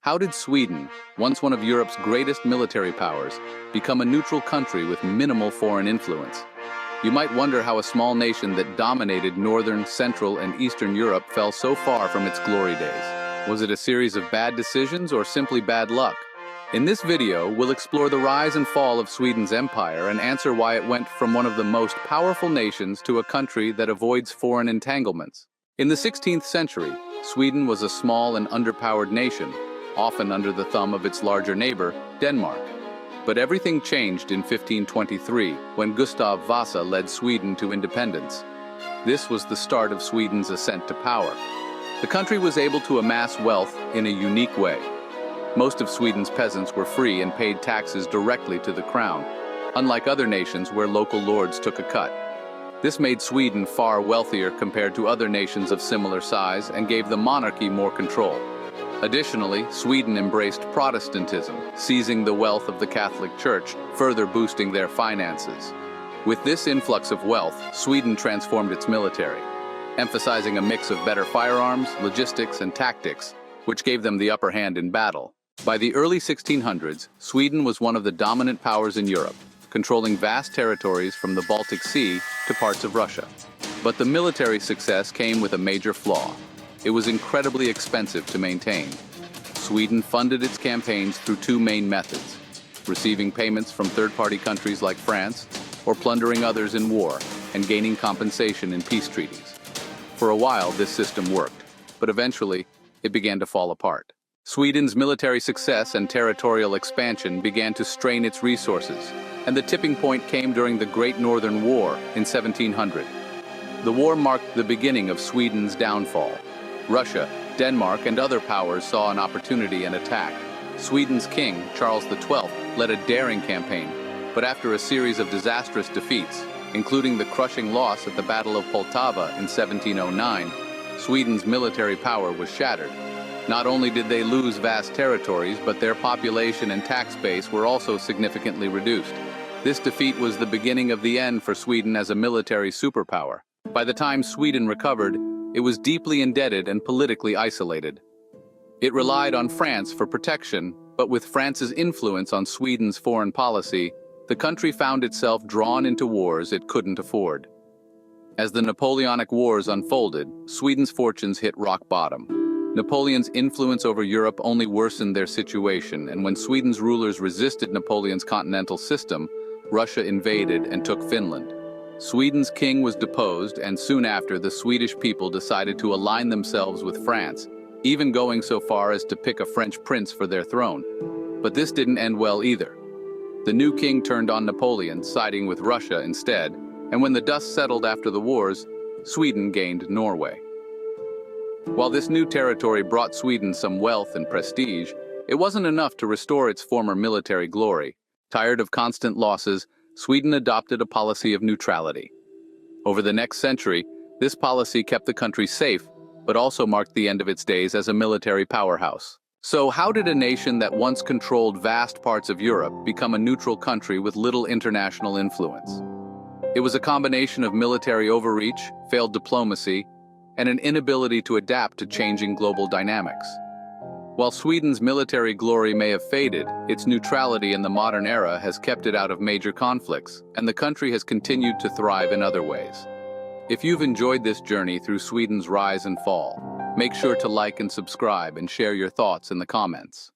How did Sweden, once one of Europe's greatest military powers, become a neutral country with minimal foreign influence? You might wonder how a small nation that dominated Northern, Central, and Eastern Europe fell so far from its glory days. Was it a series of bad decisions or simply bad luck? In this video, we'll explore the rise and fall of Sweden's empire and answer why it went from one of the most powerful nations to a country that avoids foreign entanglements. In the 16th century, Sweden was a small and underpowered nation, often under the thumb of its larger neighbor, Denmark. But everything changed in 1523 when Gustav Vasa led Sweden to independence. This was the start of Sweden's ascent to power. The country was able to amass wealth in a unique way. Most of Sweden's peasants were free and paid taxes directly to the crown, unlike other nations where local lords took a cut. This made Sweden far wealthier compared to other nations of similar size and gave the monarchy more control. Additionally, Sweden embraced Protestantism, seizing the wealth of the Catholic Church, further boosting their finances. With this influx of wealth, Sweden transformed its military, emphasizing a mix of better firearms, logistics, and tactics, which gave them the upper hand in battle. By the early 1600s, Sweden was one of the dominant powers in Europe, controlling vast territories from the Baltic Sea to parts of Russia. But the military success came with a major flaw. It was incredibly expensive to maintain. Sweden funded its campaigns through two main methods: receiving payments from third-party countries like France, or plundering others in war and gaining compensation in peace treaties. For a while, this system worked, but eventually, it began to fall apart. Sweden's military success and territorial expansion began to strain its resources, and the tipping point came during the Great Northern War in 1700. The war marked the beginning of Sweden's downfall. Russia, Denmark, and other powers saw an opportunity and attacked. Sweden's king, Charles XII, led a daring campaign, but after a series of disastrous defeats, including the crushing loss at the Battle of Poltava in 1709, Sweden's military power was shattered. Not only did they lose vast territories, but their population and tax base were also significantly reduced. This defeat was the beginning of the end for Sweden as a military superpower. By the time Sweden recovered, it was deeply indebted and politically isolated. It relied on France for protection, but with France's influence on Sweden's foreign policy, the country found itself drawn into wars it couldn't afford. As the Napoleonic Wars unfolded, Sweden's fortunes hit rock bottom. Napoleon's influence over Europe only worsened their situation, and when Sweden's rulers resisted Napoleon's continental system, Russia invaded and took Finland. Sweden's king was deposed, and soon after, the Swedish people decided to align themselves with France, even going so far as to pick a French prince for their throne. But this didn't end well either. The new king turned on Napoleon, siding with Russia instead, and when the dust settled after the wars, Sweden gained Norway. While this new territory brought Sweden some wealth and prestige, it wasn't enough to restore its former military glory. Tired of constant losses, Sweden adopted a policy of neutrality. Over the next century, this policy kept the country safe, but also marked the end of its days as a military powerhouse. So how did a nation that once controlled vast parts of Europe become a neutral country with little international influence? It was a combination of military overreach, failed diplomacy, and an inability to adapt to changing global dynamics. While Sweden's military glory may have faded, its neutrality in the modern era has kept it out of major conflicts, and the country has continued to thrive in other ways. If you've enjoyed this journey through Sweden's rise and fall, make sure to like and subscribe and share your thoughts in the comments.